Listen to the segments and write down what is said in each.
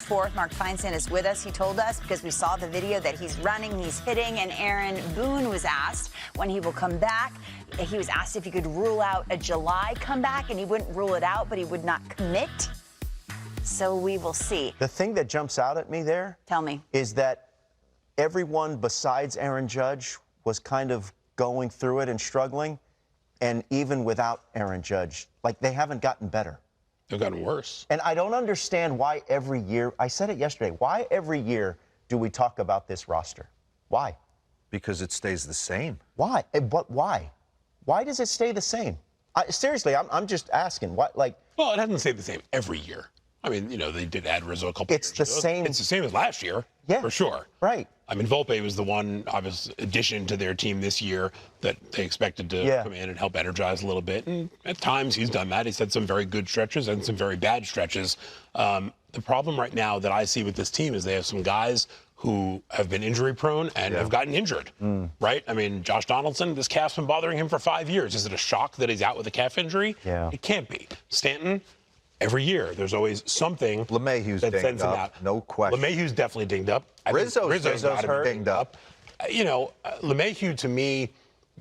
4th. Mark Feinsand is with us. He told us, because we saw the video, that he's running, he's hitting, and Aaron Boone was asked when he will come back. He was asked if he could rule out a July comeback, and he wouldn't rule it out, but he would not commit. So we will see. The thing that jumps out at me there, tell me, is that everyone besides Aaron Judge was kind of going through it and struggling, and even without Aaron Judge, like, they haven't gotten better. They've gotten worse. And I don't understand why every year, I said it yesterday, why every year do we talk about this roster? Why? Because it stays the same. Why? But why? Why does it stay the same? Seriously, I'm just asking. What, like? Well, it hasn't stayed the same every year. I mean, you know, they did add Rizzo a couple years ago. It's the same as last year, for sure. Right. I mean, Volpe was the one, obvious addition to their team this year that they expected to come in and help energize a little bit. And at times he's done that. He's had some very good stretches and some very bad stretches. The problem right now that I see with this team is they have some guys who have been injury prone and have gotten injured, right? I mean, Josh Donaldson, this calf's been bothering him for 5 years. Is it a shock that he's out with a calf injury? Yeah. It can't be. Stanton, every year, there's always something LeMahieu's that sends him up, out. no question. LeMahieu's definitely dinged up. Rizzo's hurt. dinged up. You know, LeMahieu, to me,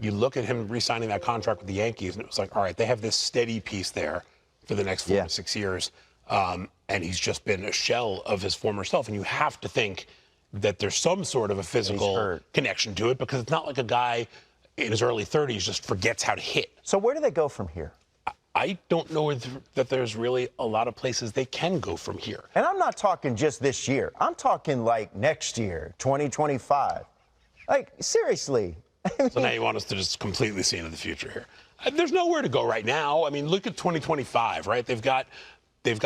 you look at him re-signing that contract with the Yankees, and it was like, all right, they have this steady piece there for the next 4 to 6 years, and he's just been a shell of his former self. And you have to think that there's some sort of a physical connection to it, because it's not like a guy in his early 30s just forgets how to hit. So where do they go from here? I don't know that there's really a lot of places they can go from here. And I'm not talking just this year. I'm talking like next year, 2025. Like, seriously. So now you want us to just completely see into the future here. There's nowhere to go right now. I mean, look at 2025, right? They've got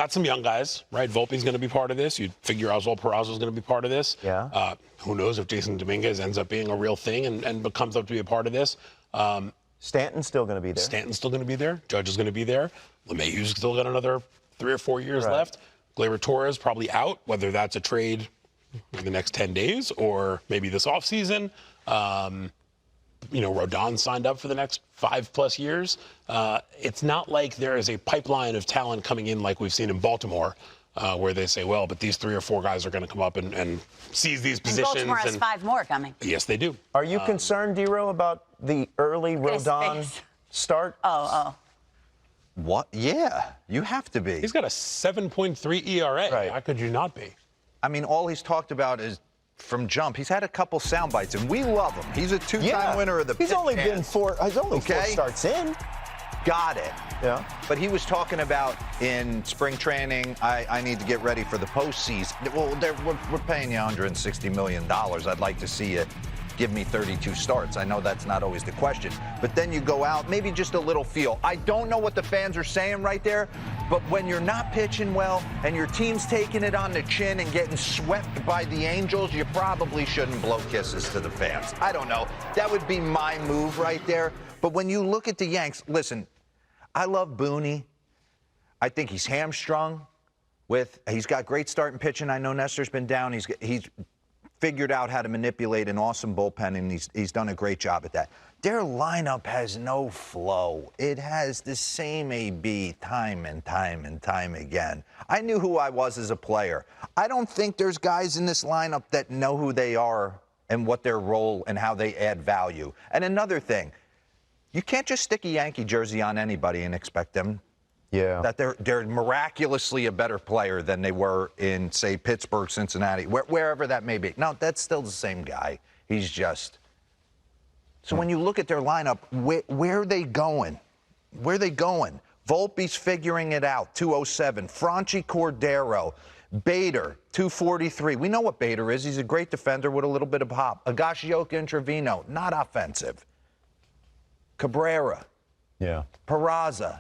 some young guys, right? Volpe's going to be part of this. You'd figure Oswald Peraza's going to be part of this. Yeah. Who knows if Jason Dominguez ends up being a real thing and becomes up to be a part of this. Stanton's still going to be there. Stanton's still going to be there. Judge is going to be there. LeMahieu's still got another 3 or 4 years left. Gleyber Torres probably out, whether that's a trade in the next 10 days or maybe this offseason. You know, Rodon signed up for the next 5+ years. It's not like there is a pipeline of talent coming in like we've seen in Baltimore, where they say, well, but these 3 or 4 guys are going to come up and seize these positions. Baltimore has 5 more coming. Yes, they do. Are you concerned, Dero, about the early Rodon start? What? Yeah, you have to be. He's got a 7.3 ERA. Right. How could you not be? I mean, all he's talked about is from jump. He's had a couple sound bites, and we love him. He's a 2-time winner of the He's only been 4. He's only 4 starts in. Got it. Yeah. But he was talking about in spring training, I need to get ready for the postseason. Well, we're paying you $160 million. I'd like to see you give me 32 starts. I know that's not always the question. But then you go out, maybe just a little feel. I don't know what the fans are saying right there, but when you're not pitching well and your team's taking it on the chin and getting swept by the Angels, you probably shouldn't blow kisses to the fans. I don't know. That would be my move right there. But when you look at the Yanks, listen, I love Booney. I think he's hamstrung he's got great starting pitching. I know Nestor's been down. He's figured out how to manipulate an awesome bullpen, and he's done a great job at that. Their lineup has no flow. It has the same AB time and time and time again. I knew who I was as a player. I don't think there's guys in this lineup that know who they are and what their role and how they add value. And another thing, you can't just stick a Yankee jersey on anybody and expect them that they're miraculously a better player than they were in, say, Pittsburgh, Cincinnati, wherever that may be. No, that's still the same guy. He's just. So when you look at their lineup, where are they going? Where are they going? Volpe's figuring it out, 207. Franchi Cordero, Bader, 243. We know what Bader is. He's a great defender with a little bit of pop. Higashioka and Trevino, not offensive. Cabrera. Peraza.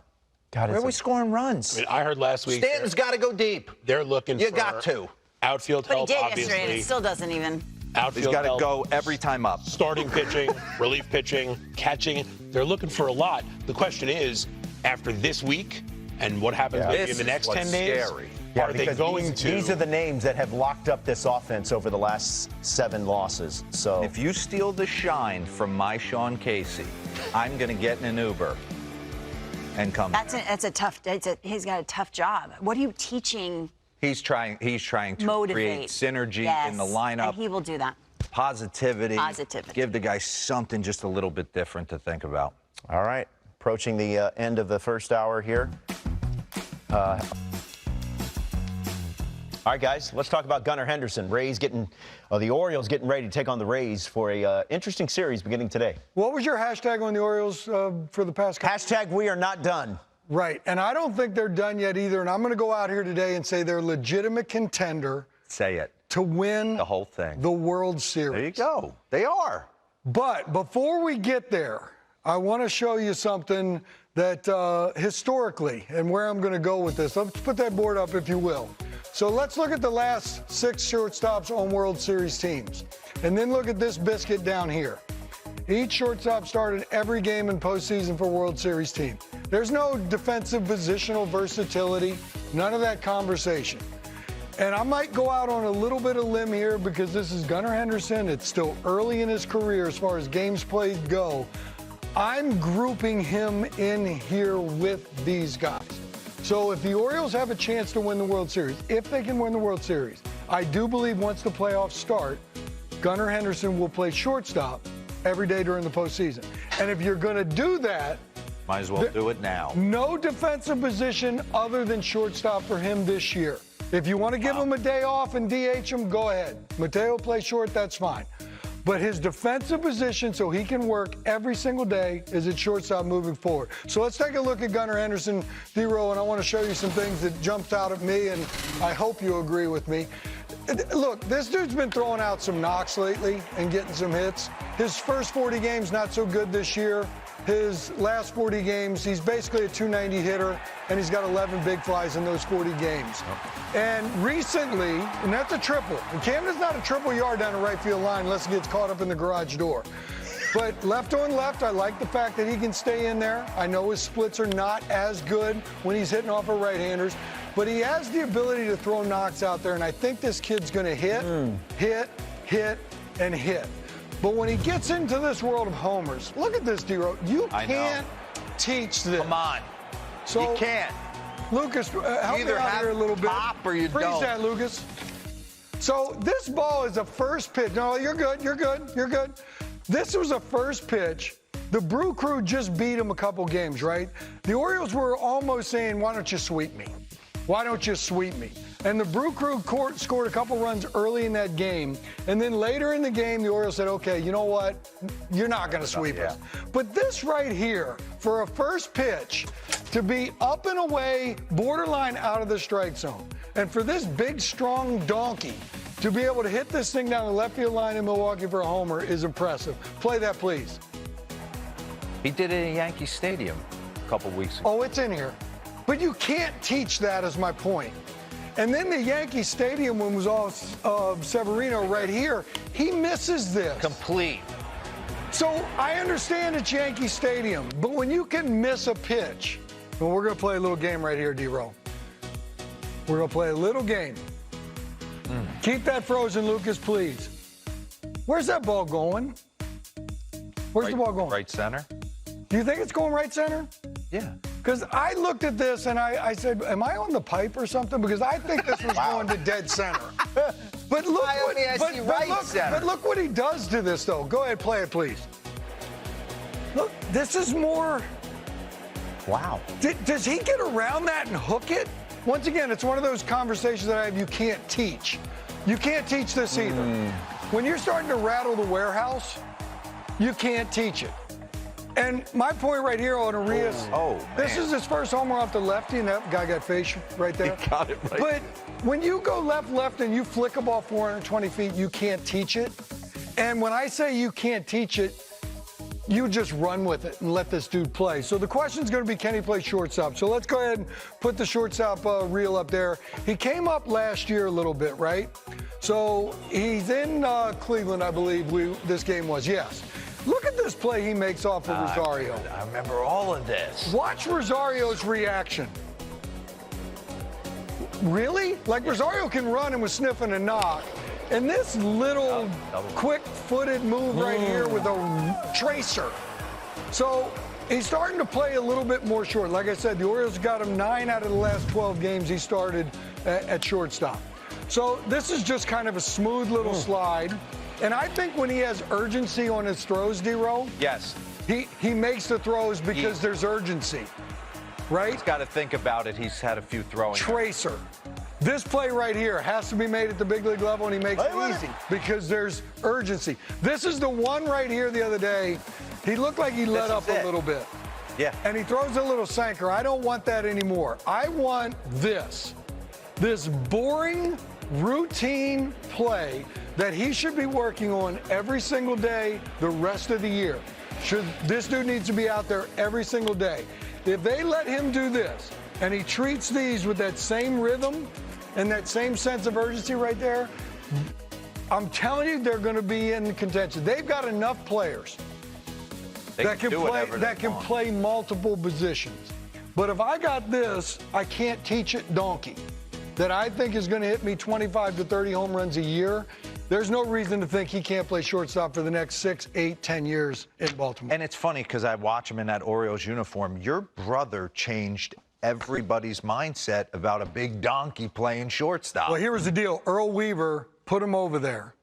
God, where are we scoring runs? I mean, I heard last week Stanton's got to go deep. They're looking for got to. Outfield help, But he did obviously. yesterday, and it still doesn't even. He's got to go every time up. Starting pitching, relief pitching, catching. They're looking for a lot. The question is, after this week and what happens maybe in the next 10 days, are they going to? These are the names that have locked up this offense over the last 7 losses. So if you steal the shine from my Sean Casey, I'm going to get in an Uber and come. He's got a tough job. What are you teaching He's trying to Motivate. create synergy Yes, in the lineup. and he will do that. Positivity. Positivity. Give the guy something just a little bit different to think about. All right, approaching the end of the first hour here. All right, guys, let's talk about Gunnar Henderson. The Orioles getting ready to take on the Rays for a interesting series beginning today. What was your hashtag on the Orioles for the past couple? Hashtag we are not done. Right, and I don't think they're done yet either, and I'm going to go out here today and say they're a legitimate contender. Say it. To win the whole thing. The World Series. There you go. They are. But before we get there, I want to show you something that historically, and where I'm going to go with this. Let's put that board up, if you will. So let's look at the last 6 shortstops on World Series teams. And then look at this biscuit down here. Each shortstop started every game in postseason for World Series team. There's no defensive positional versatility, none of that conversation. And I might go out on a little bit of limb here because this is Gunnar Henderson. It's still early in his career as far as games played go. I'm grouping him in here with these guys. So if the Orioles have a chance to win the World Series, if they can win the World Series, I do believe once the playoffs start, Gunnar Henderson will play shortstop every day during the postseason. And if you're going to do that, might as well do it now. No defensive position other than shortstop for him this year. If you want to give him a day off and DH him, go ahead. Mateo play short, that's fine. But his defensive position, so he can work every single day, is at shortstop moving forward. So let's take a look at Gunnar Henderson, D-Row, and I want to show you some things that jumped out at me, and I hope you agree with me. Look, this dude's been throwing out some knocks lately and getting some hits. His first 40 games, not so good this year. His last 40 games, he's basically a 290 hitter, and he's got 11 big flies in those 40 games. And recently, and that's a triple. And Camden's not a triple yard down the right field line unless he gets caught up in the garage door. But left on left, I like the fact that he can stay in there. I know his splits are not as good when he's hitting off of right-handers, but he has the ability to throw knocks out there, and I think this kid's going to hit, and hit. But when he gets into this world of homers, look at this, D-Row. You can't teach this. Come on. So, you can't. Lucas, help me out here a little bit. Pop or you Freeze don't. that, Lucas. So this ball is a first pitch. No, you're good. You're good. You're good. This was a first pitch. The Brew Crew just beat him a couple games, right? The Orioles were almost saying, why don't you sweep me? Why don't you sweep me? And the Brew Crew scored a couple runs early in that game. And then later in the game, the Orioles said, okay, you know what? You're not going to sweep us. But this right here, for a first pitch, to be up and away, borderline out of the strike zone, and for this big, strong donkey to be able to hit this thing down the left field line in Milwaukee for a homer is impressive. Play that, please. He did it in Yankee Stadium a couple weeks ago. Oh, it's in here. But you can't teach that, is my point. And then the Yankee Stadium one was all Severino right here. He misses this. Complete. So I understand it's Yankee Stadium, but when you can miss a pitch, and we're going to play a little game right here, D-Row. We're going to play a little game. Keep that frozen, Lucas, please. Where's that ball going? Where's the ball going? Right center. Do you think it's going right center? Yeah. Because I looked at this and I said, am I on the pipe or something? Because I think this was going to dead center. But look but look what he does to this, though. Go ahead, play it, please. Look, this is more. Wow. Does he get around that and hook it? Once again, it's one of those conversations that I have you can't teach. You can't teach this either. When you're starting to rattle the warehouse, you can't teach it. And my point right here on Arias, this is his first homer off the lefty, and that guy got facial right there. He got it right. But when you go left, and you flick a ball 420 feet, you can't teach it. And when I say you can't teach it, you just run with it and let this dude play. So the question's going to be, can he play shortstop? So let's go ahead and put the shortstop reel up there. He came up last year a little bit, right? So he's in Cleveland, I believe this game was, yes. Look at this play he makes off of Rosario. I remember all of this. Watch Rosario's reaction. Really? Like Rosario can run and was sniffing a knock. And this little quick-footed move right here with a tracer. So He's starting to play a little bit more short. Like I said, the Orioles got him 9 out of the last 12 games he started at shortstop. So this is just kind of a smooth little slide. And I think when he has urgency on his throws, D-Row, Yes. he makes the throws because there's urgency, right? He's got to think about it. He's had a few throwing. Tracer. This play right here has to be made at the big league level, and he makes it easy because there's urgency. This is the one right here the other day. He looked like he let up a little bit. Yeah. And he throws a little sinker. I don't want that anymore. I want this boring, routine play that he should be working on every single day the rest of the year. This dude needs to be out there every single day. If they let him do this, and he treats these with that same rhythm and that same sense of urgency right there, I'm telling you, they're going to be in contention. They've got enough players that can play multiple positions. But if I got this, I can't teach it donkey, that I think is going to hit me 25 to 30 home runs a year, there's no reason to think he can't play shortstop for the next 6, 8, 10 years in Baltimore. And it's funny because I watch him in that Orioles uniform. Your brother changed everybody's mindset about a big donkey playing shortstop. Well, here was the deal. Earl Weaver put him over there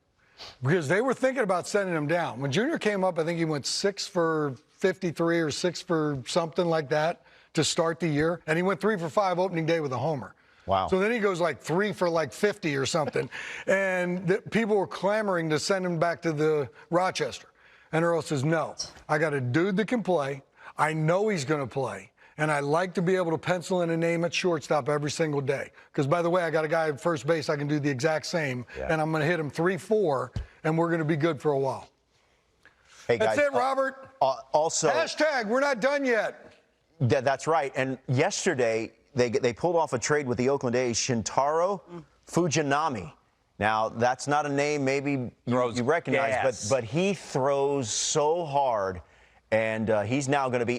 because they were thinking about sending him down. When Junior came up, I think he went 6 for 53 or 6 for something like that to start the year. And he went 3 for 5 opening day with a homer. Wow. So then he goes like 3 for like 50 or something. And people were clamoring to send him back to the Rochester. And Earl says, no, I got a dude that can play. I know he's going to play. And I like to be able to pencil in a name at shortstop every single day. Because, by the way, I got a guy at first base I can do the exact same. Yeah. And I'm going to hit him 3-4, and we're going to be good for a while. Hey, guys. That's it, Robert. Also, hashtag, we're not done yet. That's right. And yesterday, they pulled off a trade with the Oakland A's, Shintaro Fujinami. Now, that's not a name maybe you recognize, but he throws so hard. And he's now going to be